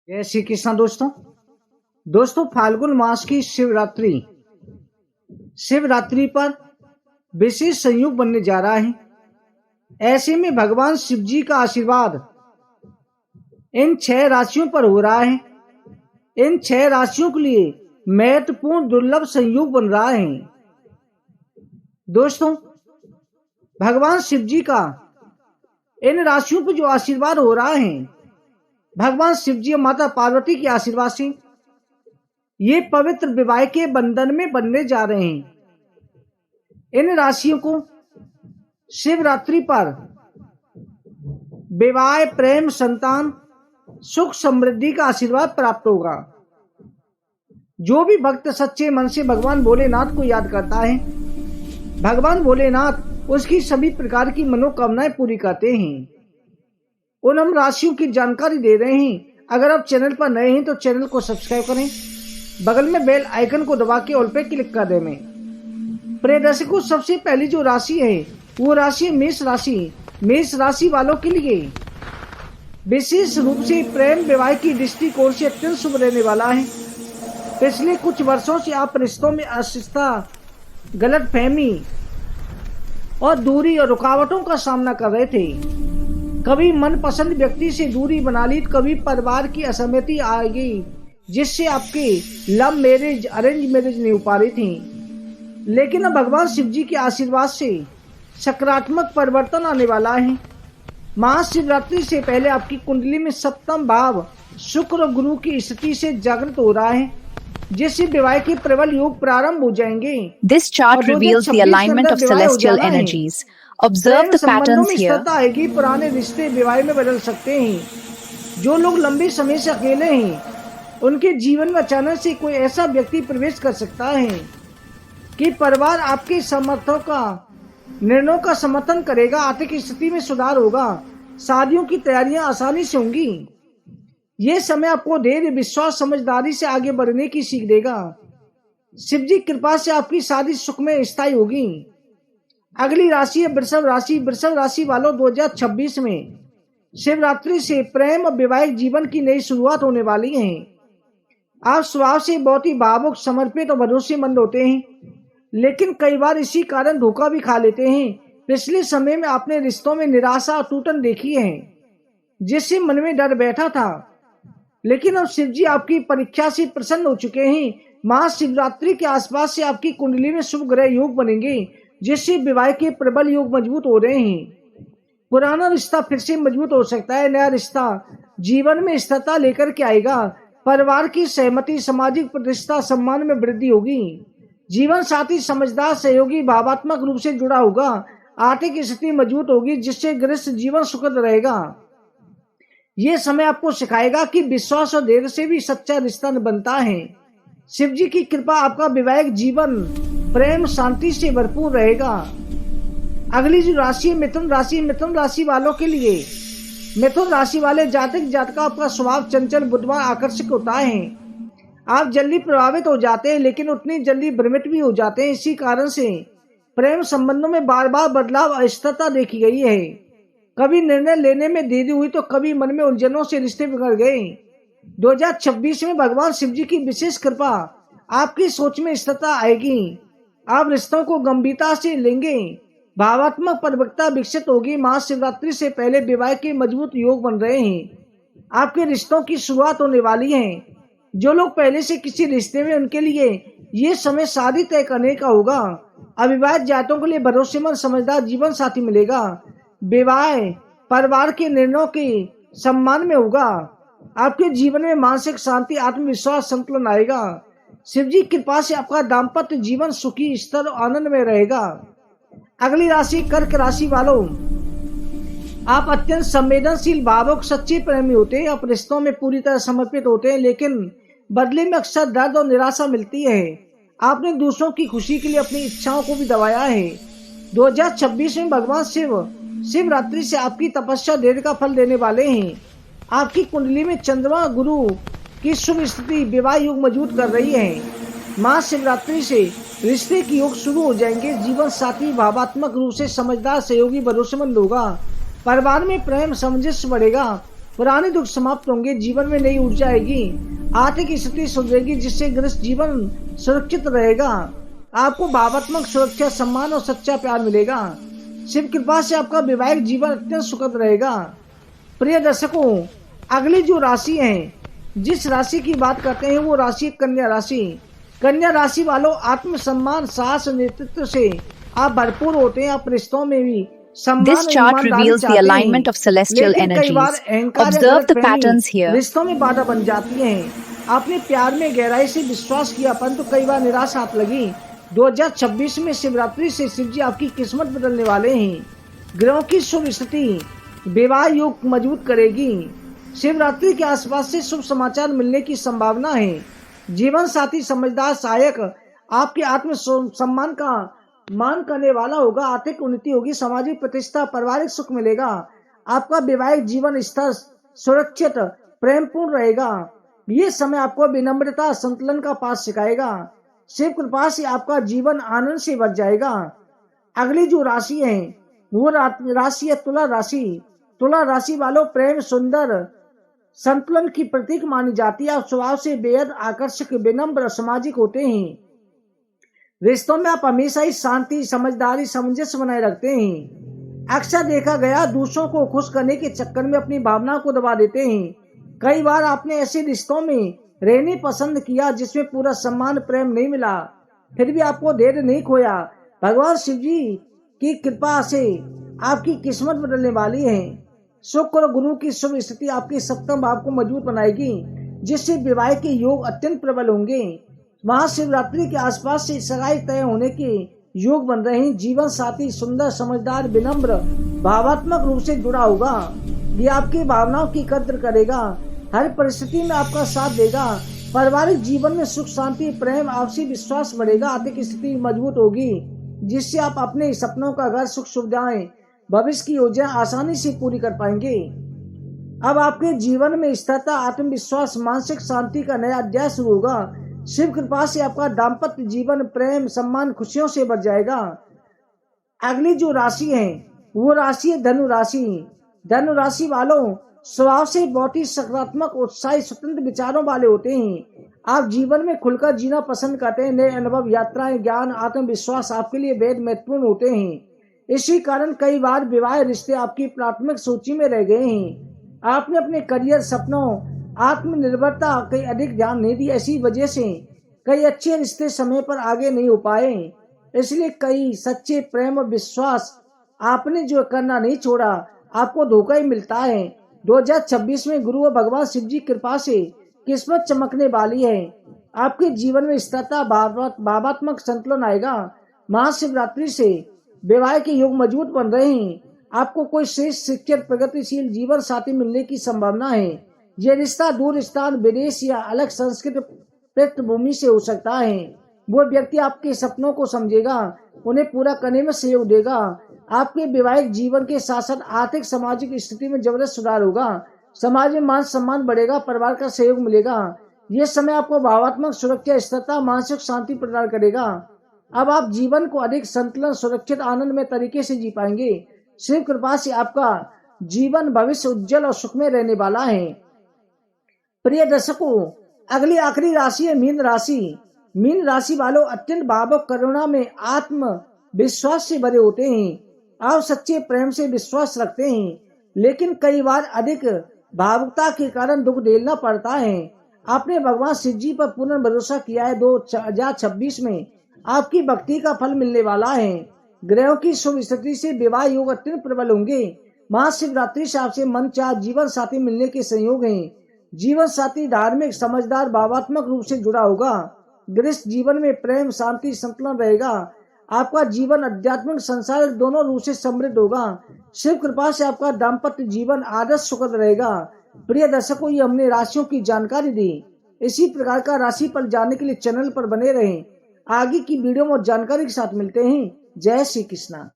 जय श्री कृष्ण दोस्तों फाल्गुन मास की शिवरात्रि पर विशेष संयोग बनने जा रहा है। ऐसे में भगवान शिव जी का आशीर्वाद इन 6 राशियों पर हो रहा है। इन 6 राशियों के लिए महत्वपूर्ण दुर्लभ संयोग बन रहा है। दोस्तों, भगवान शिव जी का इन राशियों पर जो आशीर्वाद हो रहा है, भगवान शिव जी और माता पार्वती के आशीर्वाद से ये पवित्र विवाह के बंधन में बनने जा रहे हैं। इन राशियों को शिवरात्रि पर विवाह, प्रेम, संतान, सुख, समृद्धि का आशीर्वाद प्राप्त होगा। जो भी भक्त सच्चे मन से भगवान भोलेनाथ को याद करता है, भगवान भोलेनाथ उसकी सभी प्रकार की मनोकामनाएं पूरी करते हैं। उन हम राशियों की जानकारी दे रहे हैं। अगर आप चैनल पर नए हैं तो चैनल को सब्सक्राइब करें, बगल में बेल आइकन को दबा के ऑल पे क्लिक कर दें। प्रिय दर्शकों, सबसे पहली जो राशि है वो राशि है मेष राशि। मेष राशि वालों के लिए विशेष रूप से प्रेम विवाह की दृष्टिकोण से अत्यंत शुभ रहने वाला है। पिछले कुछ वर्षों से आप रिश्तों में अस्थिरता, गलतफहमी और दूरी और रुकावटों का सामना कर रहे थे। कभी मनपसंद व्यक्ति से दूरी बना ली, कभी परिवार की असहमति आ गई जिससे आपकी लव मैरिज, अरेंज मैरिज नहीं हो पा रही थी। लेकिन अब भगवान शिव जी के आशीर्वाद से सकारात्मक परिवर्तन आने वाला है। महाशिवरात्रि से पहले आपकी कुंडली में सप्तम भाव शुक्र और गुरु की स्थिति से जागृत हो रहा है, जिससे विवाह के प्रबल योग प्रारंभ हो जाएंगे। This chart reveals the alignment of celestial energies. Observe the patterns here. आएगी, पुराने रिश्ते विवाह में बदल सकते हैं। जो लोग लंबे समय से अकेले हैं, उनके जीवन में अचानक से कोई ऐसा व्यक्ति प्रवेश कर सकता है कि परिवार आपके समर्थों का निर्णयों का समर्थन करेगा। आर्थिक स्थिति में सुधार होगा। शादियों की तैयारियां आसानी से होंगी। ये समय आपको धैर्य, विश्वास, समझदारी से आगे बढ़ने की सीख देगा। शिव जी कृपा से आपकी शादी सुख में स्थायी होगी। अगली राशि है वृषभ राशि। वृषभ राशि वालों, 2026 में शिवरात्रि से प्रेम और वैवाहिक जीवन की नई शुरुआत होने वाली है। आप स्वभाव से बहुत ही भावुक, समर्पित और भरोसेमंद होते हैं, लेकिन कई बार इसी कारण धोखा भी खा लेते हैं। पिछले समय में आपने रिश्तों में निराशा और टूटन देखी है, जिससे मन में डर बैठा था। लेकिन अब शिव जी आपकी परीक्षा से प्रसन्न हो चुके हैं। महाशिवरात्रि के आसपास से आपकी कुंडली में शुभ ग्रह योग बनेंगे, जिससे विवाह के प्रबल योग मजबूत हो रहे हैं। पुराना रिश्ता फिर से मजबूत हो सकता है। नया रिश्ता जीवन में स्थिरता लेकर के आएगा। परिवार की सहमति, सामाजिक प्रतिष्ठा, सम्मान में वृद्धि होगी। जीवन साथी समझदार, सहयोगी, भावात्मक रूप से जुड़ा होगा। आर्थिक स्थिति मजबूत होगी, जिससे गृहस्थ जीवन सुखद रहेगा। ये समय आपको सिखाएगा कि विश्वास और धैर्य से भी सच्चा रिश्ता बनता है। शिव जी की कृपा आपका वैवाहिक जीवन प्रेम, शांति से भरपूर रहेगा। अगली जो राशि है मिथुन राशि। मिथुन राशि वालों के लिए, मिथुन राशि वाले जातक आपका स्वभाव चंचल, बुद्धिमान, आकर्षक होता है। आप जल्दी प्रभावित हो जाते हैं, लेकिन उतनी जल्दी भ्रमित भी हो जाते हैं। इसी कारण से प्रेम संबंधों में बार बार बदलाव, अस्थिरता देखी गई है। कभी निर्णय लेने में देरी हुई तो कभी मन में उलझनों से रिश्ते बिगड़ गए। 2026 में भगवान शिव जी की विशेष कृपा आपकी सोच में स्थिरता आएगी। आप रिश्तों को गंभीरता से लेंगे। भावात्मक परिपक्वता विकसित होगी। महाशिवरात्रि से पहले विवाह के मजबूत योग बन रहे हैं। आपके रिश्तों की शुरुआत होने वाली है। जो लोग पहले से किसी रिश्ते में, उनके लिए ये समय शादी तय करने का होगा। अविवाहित जातों के लिए भरोसेमंद, समझदार जीवन साथी मिलेगा। विवाह परिवार के निर्णयों के सम्मान में होगा। आपके जीवन में मानसिक शांति, आत्मविश्वास, संतुलन आएगा। शिव जी कृपा से आपका दाम्पत्य जीवन सुखी, स्थिर और आनंद में रहेगा। अगली राशि कर्क राशि वालों, आप अत्यंत संवेदनशील, भावुक, सच्चे प्रेमी होते हैं। आप रिश्तों में पूरी तरह समर्पित होते हैं, लेकिन बदले में अक्सर दर्द और निराशा मिलती है। आपने दूसरों की खुशी के लिए अपनी इच्छाओं को भी दबाया है। 2026 में भगवान शिवरात्रि से आपकी तपस्या धैर्य का फल देने वाले हैं। आपकी कुंडली में चंद्रमा, गुरु की शुभ स्थिति विवाह योग मजबूत कर रही है। महाशिवरात्रि से रिश्ते की योग शुरू हो जाएंगे। जीवन साथी भावात्मक रूप से समझदार, सहयोगी, भरोसेमंद होगा। परिवार में प्रेम, सामंजस्य बढ़ेगा। पुराने दुख समाप्त होंगे, जीवन में नई ऊर्जा आएगी, आर्थिक स्थिति सुधरेगी, जिससे ग्रस्त जीवन सुरक्षित रहेगा। आपको भावात्मक सुरक्षा, सम्मान और सच्चा प्यार मिलेगा। शिव कृपा से आपका वैवाहिक जीवन अत्यंत सुखद रहेगा। प्रिय दर्शकों, अगली जो राशि है, जिस राशि की बात करते हैं वो राशि कन्या राशि। कन्या राशि वालों, आत्मसम्मान, साहस, नेतृत्व से आप भरपूर होते हैं। आप रिश्तों में भी This chart reveals the alignment of celestial energies. Observe the patterns here. रिश्तों में बाधा बन जाती हैं। आपने प्यार में गहराई से विश्वास किया, परंतु कई बार निराशा हाथ लगी। 2026 में शिवरात्रि से शिव जी आपकी किस्मत बदलने वाले हैं। ग्रहों की शुभ स्थिति विवाह योग मजबूत करेगी। शिवरात्रि के आसपास से शुभ समाचार मिलने की संभावना है। जीवन साथी समझदार, सहायक, आपके आत्म सम्मान का मान करने वाला होगा। आर्थिक उन्नति होगी, सामाजिक प्रतिष्ठा, पारिवारिक सुख मिलेगा। आपका वैवाहिक जीवन स्तर सुरक्षित, प्रेमपूर्ण रहेगा। ये समय आपको विनम्रता, संतुलन का पाठ सिखाएगा। शिव कृपा से आपका जीवन आनंद से भर जाएगा। अगली जो राशि है वो राशि है तुला राशि। तुला राशि वालों, प्रेम सुंदर संतुलन की प्रतीक मानी जाती है। आप स्वभाव से बेहद आकर्षक, विनम्र, सामाजिक होते हैं। रिश्तों में आप हमेशा ही शांति, समझदारी, सामंजस्य बनाए रखते हैं। अक्सर देखा गया दूसरों को खुश करने के चक्कर में अपनी भावनाओं को दबा देते हैं। कई बार आपने ऐसे रिश्तों में रहने पसंद किया जिसमें पूरा सम्मान, प्रेम नहीं मिला, फिर भी आपको धैर्य नहीं खोया। भगवान शिव जी की कृपा से आपकी किस्मत बदलने वाली है। शुक्र और गुरु की शुभ स्थिति आपके सप्तम भाव को मजबूत बनाएगी, जिससे विवाह के योग अत्यंत प्रबल होंगे। महाशिवरात्रि के आसपास से सगाई तय होने के योग बन रहे हैं। जीवन साथी सुंदर, समझदार, विनम्र, भावात्मक रूप से जुड़ा होगा। ये आपकी भावनाओं की कद्र करेगा, हर परिस्थिति में आपका साथ देगा। पारिवारिक जीवन में सुख, शांति, प्रेम, आपसी विश्वास बढ़ेगा। आर्थिक स्थिति मजबूत होगी, जिससे आप अपने सपनों का घर, सुख सुविधाएं, भविष्य की योजना आसानी से पूरी कर पाएंगे। अब आपके जीवन में स्थिरता, आत्मविश्वास, मानसिक शांति का नया अध्याय शुरू होगा। शिव कृपा से आपका दाम्पत्य जीवन प्रेम, सम्मान, खुशियों से भर जाएगा। अगली जो राशि है वो राशि है धनु राशि। धनु राशि वालों, स्वभाव से बहुत ही सकारात्मक, उत्साही, स्वतंत्र विचारों वाले होते हैं। आप जीवन में खुलकर जीना पसंद करते हैं। नए अनुभव, यात्राएं, ज्ञान, आत्मविश्वास आपके लिए बेहद महत्वपूर्ण होते हैं। इसी कारण कई बार विवाह रिश्ते आपकी प्राथमिक सूची में रह गए हैं। आपने अपने करियर, सपनों, आत्मनिर्भरता कहीं अधिक ध्यान नहीं दी। ऐसी वजह से कई अच्छे रिश्ते समय पर आगे नहीं हो पाए। इसलिए कई सच्चे प्रेम और विश्वास आपने जो करना नहीं छोड़ा, आपको धोखा ही मिलता है। 2026 में गुरु और भगवान शिव जी कृपा से किस्मत चमकने वाली है। आपके जीवन में स्थिरता, भावात्मक संतुलन आएगा। महाशिवरात्रि से विवाह के योग मजबूत बन रहे हैं। आपको कोई श्रेष्ठ, शिक्षित, प्रगतिशील जीवन साथी मिलने की संभावना है। यह रिश्ता दूर स्थान, विदेश या अलग संस्कृति पृष्ठभूमि से हो सकता है। वो व्यक्ति आपके सपनों को समझेगा, उन्हें पूरा करने में सहयोग देगा। आपके वैवाहिक जीवन के साथ साथ आर्थिक, सामाजिक स्थिति में जबरदस्त सुधार होगा। समाज में मान सम्मान बढ़ेगा, परिवार का सहयोग मिलेगा। यह समय आपको भावात्मक सुरक्षा, स्थिरता, मानसिक शांति प्रदान करेगा। अब आप जीवन को अधिक संतुलन, सुरक्षित, आनंदमय तरीके से जी पाएंगे। शिव कृपा से आपका जीवन भविष्य उज्जवल और सुखमय रहने वाला है। प्रिय दर्शकों, अगली आखिरी राशि है मीन राशि। मीन राशि वालों, अत्यंत भावुक, करुणा में आत्म विश्वास से भरे होते हैं। आप सच्चे प्रेम से विश्वास रखते हैं, लेकिन कई बार अधिक भावुकता के कारण दुख झेलना पड़ता है। आपने भगवान शिव जी पर पूर्ण भरोसा किया है। 2026 में आपकी भक्ति का फल मिलने वाला है। ग्रहों की शुभ स्थिति से विवाह योग अत्यंत प्रबल होंगे। महाशिवरात्रि से आपसे मन चाह जीवन साथी मिलने के संयोग हैं। जीवन साथी धार्मिक, समझदार, भावात्मक रूप से जुड़ा होगा। गृहस्थ जीवन में प्रेम, शांति, संतुलन रहेगा। आपका जीवन आध्यात्मिक, संसारिक दोनों रूप से समृद्ध होगा। शिव कृपा से आपका दाम्पत्य जीवन आदर्श सुखद रहेगा। प्रिय दर्शकों, ये हमने राशियों की जानकारी दी। इसी प्रकार का राशि फल जानने के लिए चैनल पर बने रहें। आगे की वीडियो में जानकारी के साथ मिलते हैं। जय श्री कृष्णा।